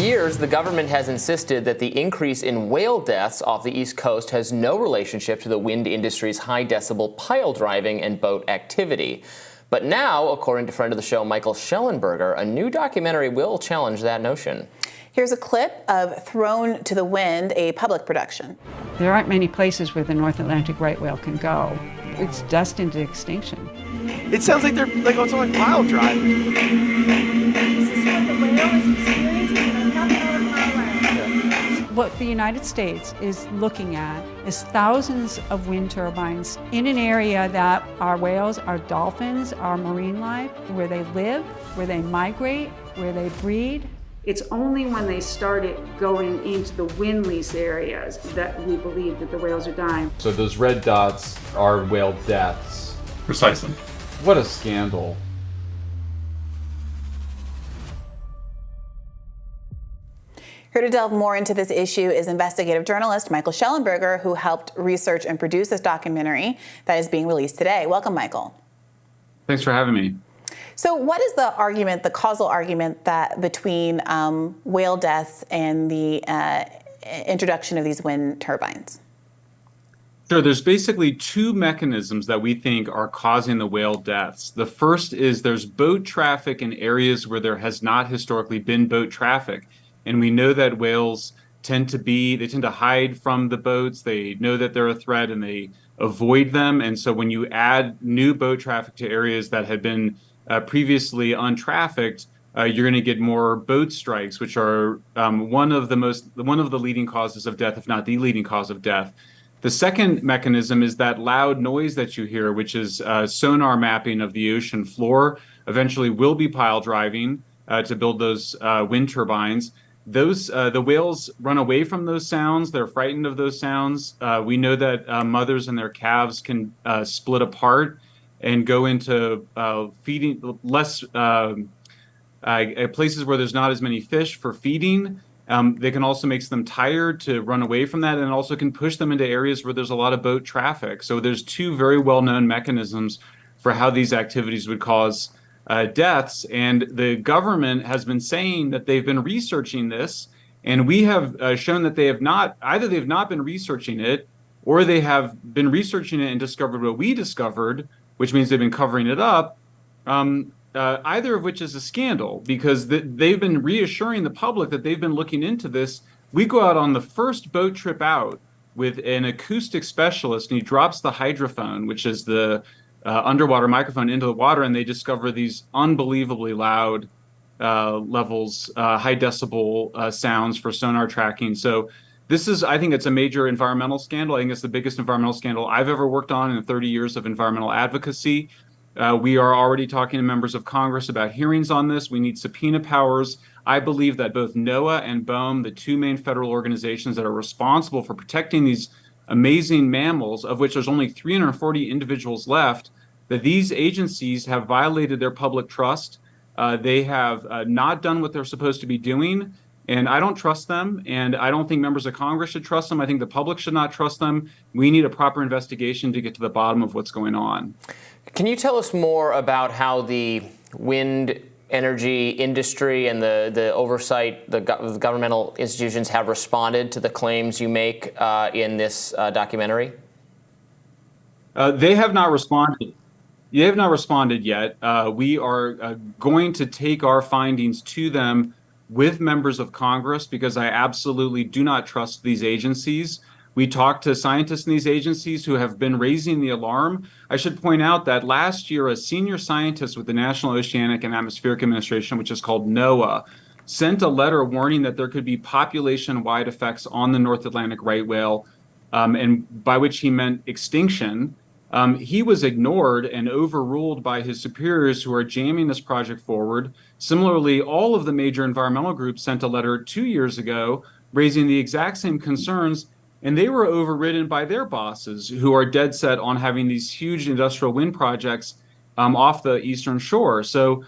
years, the government has insisted that the increase in whale deaths off the East Coast has no relationship to the wind industry's high-decibel pile driving and boat activity. But now, according to friend of the show Michael Shellenberger, a new documentary will challenge that notion. Here's a clip of Thrown to the Wind, a public production. There aren't many places where the North Atlantic right whale can go. It's destined to extinction. It sounds like they're like it's like pile driving. This is what the whale is experiencing and nothing on pile. What the United States is looking at is thousands of wind turbines in an area that our whales, our dolphins, our marine life, where they live, where they migrate, where they breed. It's only when they started going into the wind lease areas that we believe that the whales are dying. So those red dots are whale deaths. Precisely. What a scandal. Here to delve more into this issue is investigative journalist Michael Shellenberger, who helped research and produce this documentary that is being released today. Welcome, Michael. Thanks for having me. So what is the argument, the causal argument that between whale deaths and the introduction of these wind turbines? Sure, there's basically two mechanisms that we think are causing the whale deaths. The first is there's boat traffic in areas where there has not historically been boat traffic. And we know that whales tend to hide from the boats. They know that they're a threat and they avoid them. And so when you add new boat traffic to areas that had been previously untrafficked, you're going to get more boat strikes, which are one of the leading causes of death, if not the leading cause of death. The second mechanism is that loud noise that you hear, which is sonar mapping of the ocean floor. Eventually, will be pile driving to build those wind turbines. The whales run away from those sounds. They're frightened of those sounds. We know that mothers and their calves can split apart and go into feeding less places where there's not as many fish for feeding. They can also make them tired to run away from that, and also can push them into areas where there's a lot of boat traffic. So there's two very well-known mechanisms for how these activities would cause deaths. And the government has been saying that they've been researching this, and we have shown that they've not been researching it, or they have been researching it and discovered what we discovered, which means they've been covering it up, either of which is a scandal, because they've been reassuring the public that they've been looking into this. We go out on the first boat trip out with an acoustic specialist, and he drops the hydrophone, which is the underwater microphone, into the water, and they discover these unbelievably loud levels, high decibel sounds for sonar tracking. So I think it's a major environmental scandal. I think it's the biggest environmental scandal I've ever worked on in 30 years of environmental advocacy. We are already talking to members of Congress about hearings on this. We need subpoena powers. I believe that both NOAA and BOEM, the two main federal organizations that are responsible for protecting these amazing mammals, of which there's only 340 individuals left, that these agencies have violated their public trust. They have not done what they're supposed to be doing. And I don't trust them, and I don't think members of Congress should trust them. I think the public should not trust them. We need a proper investigation to get to the bottom of what's going on. Can you tell us more about how the wind energy industry and the oversight, the governmental institutions have responded to the claims you make in this documentary? They have not responded. They have not responded yet. We are going to take our findings to them with members of Congress, because I absolutely do not trust these agencies. We talked to scientists in these agencies who have been raising the alarm. I should point out that last year, a senior scientist with the National Oceanic and Atmospheric Administration, which is called NOAA, sent a letter warning that there could be population-wide effects on the North Atlantic right whale, and by which he meant extinction. He was ignored and overruled by his superiors, who are jamming this project forward. Similarly, all of the major environmental groups sent a letter 2 years ago raising the exact same concerns, and they were overridden by their bosses, who are dead set on having these huge industrial wind projects off the eastern shore. So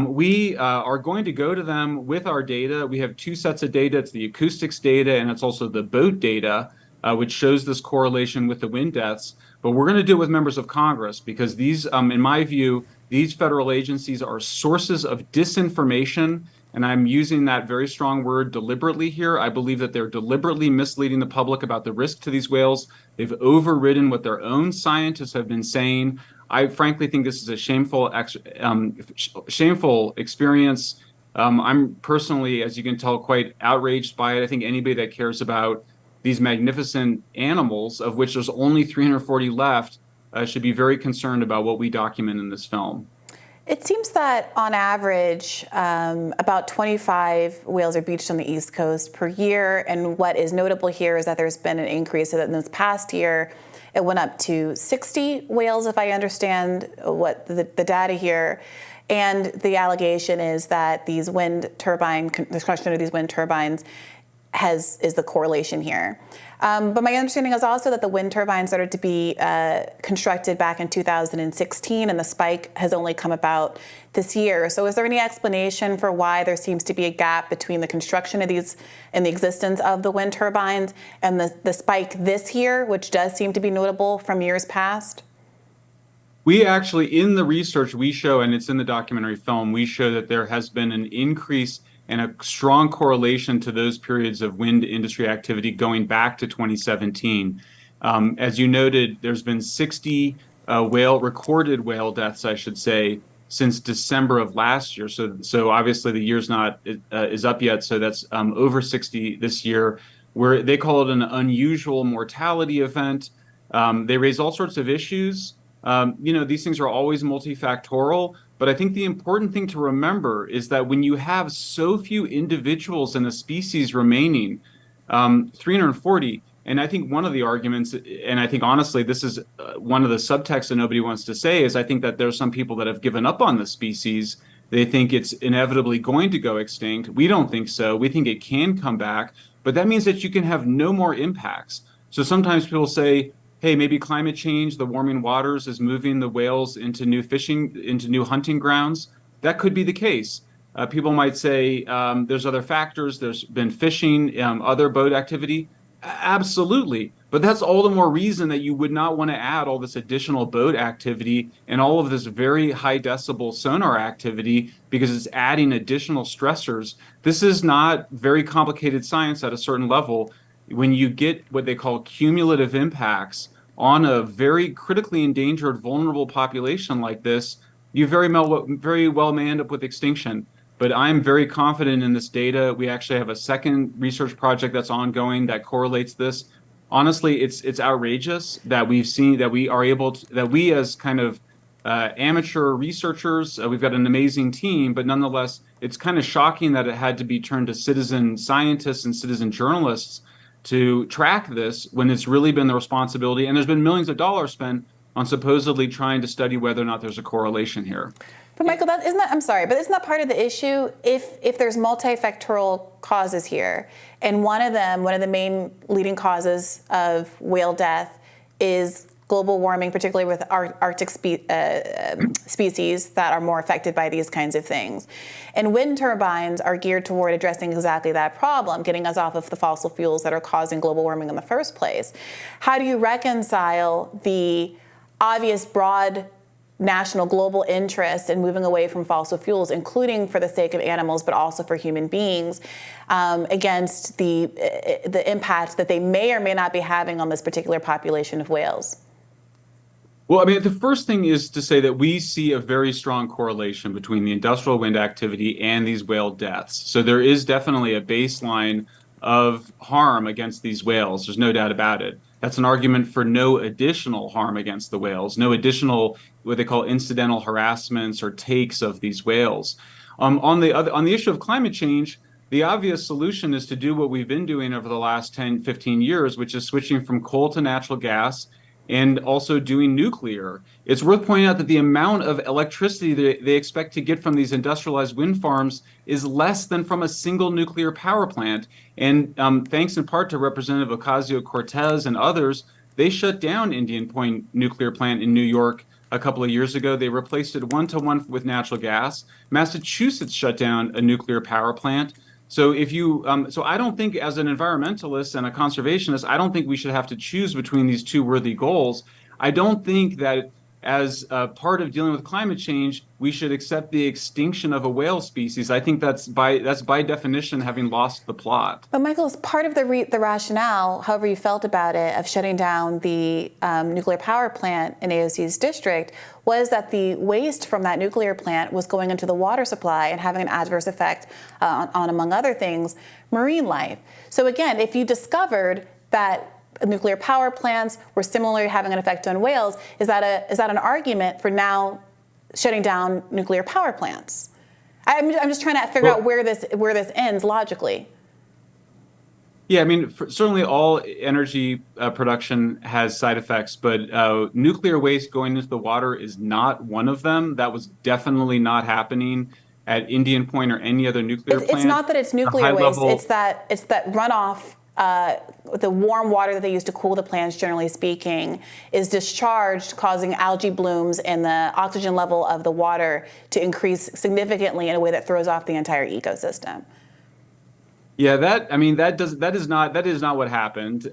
we are going to go to them with our data. We have two sets of data. It's the acoustics data, and it's also the boat data, which shows this correlation with the wind deaths. But we're going to do it with members of Congress, because these, in my view, these federal agencies are sources of disinformation and I'm using that very strong word deliberately here. I believe that they're deliberately misleading the public about the risk to these whales. They've overridden what their own scientists have been saying. I frankly think this is a shameful experience. I'm personally, as you can tell, quite outraged by it. I think anybody that cares about these magnificent animals, of which there's only 340 left, should be very concerned about what we document in this film. It seems that on average, about 25 whales are beached on the East Coast per year. And what is notable here is that there's been an increase. So that in this past year, it went up to 60 whales, if I understand what the data here. And the allegation is that these the construction of these wind turbines is the correlation here. But my understanding is also that the wind turbines started to be constructed back in 2016, and the spike has only come about this year. So is there any explanation for why there seems to be a gap between the construction of these and the existence of the wind turbines and the spike this year, which does seem to be notable from years past? We actually, in the research we show, and it's in the documentary film, we show that there has been an increase and a strong correlation to those periods of wind industry activity going back to 2017. As you noted, there's been 60 recorded whale deaths, I should say, since December of last year. So obviously the year's not is up yet. So that's over 60 this year, where they call it an unusual mortality event. They raise all sorts of issues. These things are always multifactorial. But I think the important thing to remember is that when you have so few individuals in a species remaining, 340, and I think one of the arguments, and I think honestly this is one of the subtexts that nobody wants to say, is I think that there's some people that have given up on the species. They think it's inevitably going to go extinct. We don't think so. We think it can come back, but that means that you can have no more impacts. So sometimes people say, hey, maybe climate change, the warming waters is moving the whales into new hunting grounds. That could be the case. People might say there's other factors. There's been fishing, other boat activity. Absolutely. But that's all the more reason that you would not want to add all this additional boat activity and all of this very high decibel sonar activity, because it's adding additional stressors. This is not very complicated science at a certain level. When you get what they call cumulative impacts on a very critically endangered, vulnerable population like this, you very well may end up with extinction. But I'm very confident in this data. We actually have a second research project that's ongoing that correlates this. Honestly, it's outrageous that we've seen that we are able to, that we as kind of amateur researchers, we've got an amazing team, but nonetheless, it's kind of shocking that it had to be turned to citizen scientists and citizen journalists to track this when it's really been the responsibility, and there's been millions of dollars spent on supposedly trying to study whether or not there's a correlation here. But Michael, isn't that part of the issue? If there's multifactorial causes here, and one of the main leading causes of whale death is global warming, particularly with Arctic species that are more affected by these kinds of things. And wind turbines are geared toward addressing exactly that problem, getting us off of the fossil fuels that are causing global warming in the first place. How do you reconcile the obvious broad national global interest in moving away from fossil fuels, including for the sake of animals, but also for human beings, against the impact that they may or may not be having on this particular population of whales? Well, I mean, the first thing is to say that we see a very strong correlation between the industrial wind activity and these whale deaths. So there is definitely a baseline of harm against these whales. There's no doubt about it. That's an argument for no additional harm against the whales, no additional what they call incidental harassments or takes of these whales. On the issue of climate change, the obvious solution is to do what we've been doing over the last 10, 15 years, which is switching from coal to natural gas and also doing nuclear. It's worth pointing out that the amount of electricity they expect to get from these industrialized wind farms is less than from a single nuclear power plant. And thanks in part to Representative Ocasio-Cortez and others, they shut down Indian Point nuclear plant in New York a couple of years ago. They replaced it 1-to-1 with natural gas. Massachusetts shut down a nuclear power plant. So so I don't think, as an environmentalist and a conservationist, I don't think we should have to choose between these two worthy goals. I don't think that as part of dealing with climate change, we should accept the extinction of a whale species. I think that's by definition having lost the plot. But Michael, as part of the rationale, however you felt about it, of shutting down the nuclear power plant in AOC's district, was that the waste from that nuclear plant was going into the water supply and having an adverse effect on, among other things, marine life. So again, if you discovered that nuclear power plants were similarly having an effect on whales, is that an argument for now shutting down nuclear power plants? I'm just trying to figure out where this ends logically. Yeah, I mean, certainly all energy production has side effects, but nuclear waste going into the water is not one of them. That was definitely not happening at Indian Point or any other nuclear plant. It's not that it's nuclear waste. It's that runoff. The warm water that they use to cool the plants, generally speaking, is discharged, causing algae blooms and the oxygen level of the water to increase significantly in a way that throws off the entire ecosystem. Yeah, that is not what happened.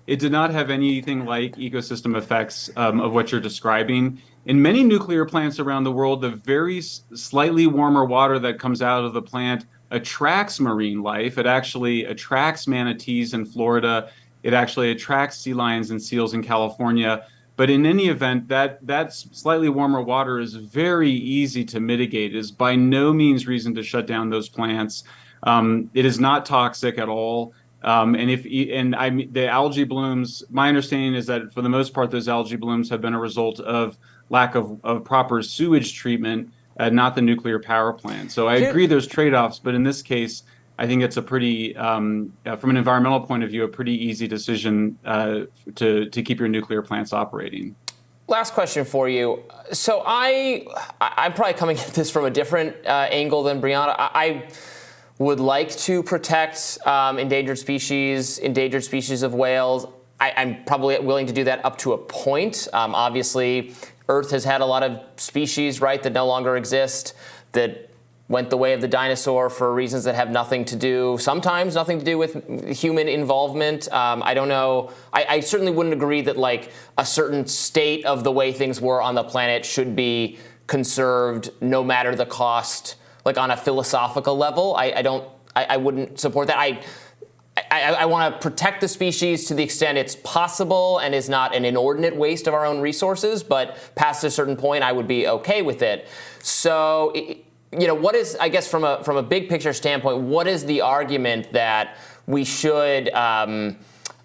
It did not have anything like ecosystem effects of what you're describing. In many nuclear plants around the world, the very slightly warmer water that comes out of the plant attracts marine life. It actually attracts manatees in Florida. It actually attracts sea lions and seals in California. But in any event, that slightly warmer water is very easy to mitigate. It is by no means reason to shut down those plants. It is not toxic at all. The algae blooms, my understanding is that for the most part, those algae blooms have been a result of lack of proper sewage treatment, not the nuclear power plant. So I agree there's trade-offs, but in this case, I think it's a pretty, from an environmental point of view, a pretty easy decision to keep your nuclear plants operating. Last question for you. So I'm probably coming at this from a different angle than Brianna. I would like to protect endangered species of whales. I'm probably willing to do that up to a point. Obviously, Earth has had a lot of species, right, that no longer exist, that went the way of the dinosaur for reasons that have sometimes nothing to do with human involvement. I don't know. I certainly wouldn't agree that like a certain state of the way things were on the planet should be conserved no matter the cost, like on a philosophical level. I wouldn't support that. I want to protect the species to the extent it's possible and is not an inordinate waste of our own resources, but past a certain point, I would be okay with it. So, what is, I guess, from a big picture standpoint, what is the argument that we should,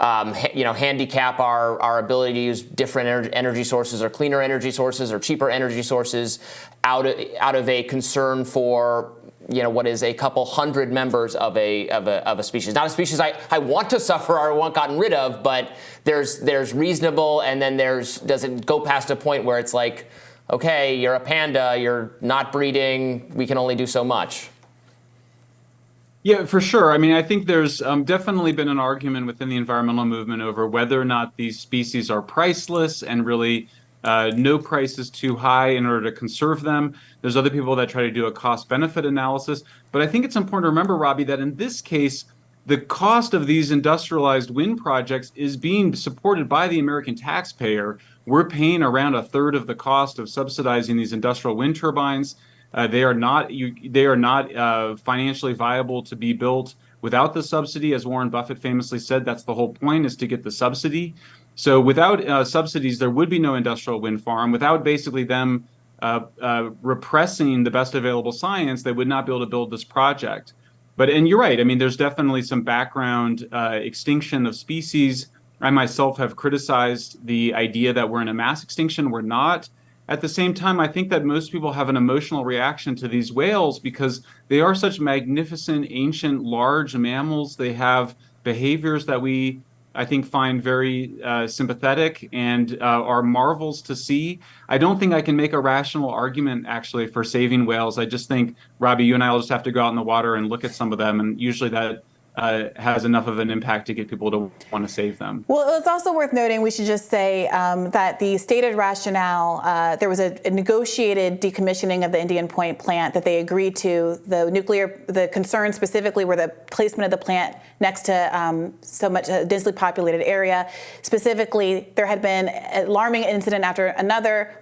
handicap our ability to use different energy sources or cleaner energy sources or cheaper energy sources out of a concern for what is a couple hundred members of a species, not a species I want to suffer or want gotten rid of, but there's reasonable, and then does it go past a point where it's like, okay, you're a panda, you're not breeding, we can only do so much. Yeah, for sure. I mean, I think there's definitely been an argument within the environmental movement over whether or not these species are priceless and really no price is too high in order to conserve them. There's other people that try to do a cost-benefit analysis. But I think it's important to remember, Robbie, that in this case, the cost of these industrialized wind projects is being supported by the American taxpayer. We're paying around a third of the cost of subsidizing these industrial wind turbines. They are not financially viable to be built without the subsidy. As Warren Buffett famously said, that's the whole point, is to get the subsidy. So without subsidies, there would be no industrial wind farm. Without basically them repressing the best available science, they would not be able to build this project. And you're right. I mean, there's definitely some background extinction of species. I myself have criticized the idea that we're in a mass extinction. We're not. At the same time, I think that most people have an emotional reaction to these whales because they are such magnificent, ancient, large mammals. They have behaviors that we, I think, find very sympathetic and are marvels to see. I don't think I can make a rational argument, actually, for saving whales. I just think, Robbie, you and I will just have to go out in the water and look at some of them, and usually that has enough of an impact to get people to want to save them. Well, it's also worth noting, we should just say that the stated rationale, there was a negotiated decommissioning of the Indian Point plant that they agreed to. The concern specifically were the placement of the plant next to so much densely populated area. Specifically, there had been an alarming incident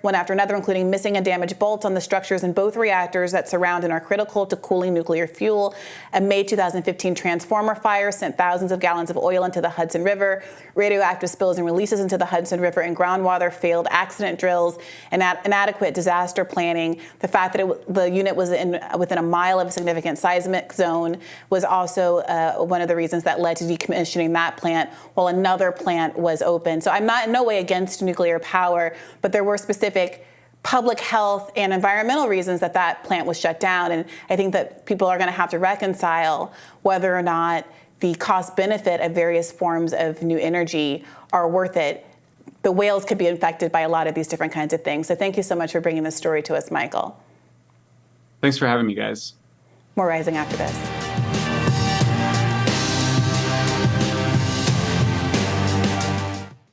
one after another, including missing and damaged bolts on the structures in both reactors that surround and are critical to cooling nuclear fuel. A May 2015 transformer fire sent thousands of gallons of oil into the Hudson River. Radioactive spills and releases into the Hudson River and groundwater, failed accident drills, and inadequate disaster planning. The fact that the unit was within a mile of a significant seismic zone was also one of the reasons that led to decommissioning that plant, while another plant was open. So I'm not in no way against nuclear power, but there were specific public health and environmental reasons that plant was shut down. And I think that people are going to have to reconcile whether or not the cost benefit of various forms of new energy are worth it. The whales could be infected by a lot of these different kinds of things. So thank you so much for bringing this story to us, Michael. Thanks for having me, guys. More Rising after this.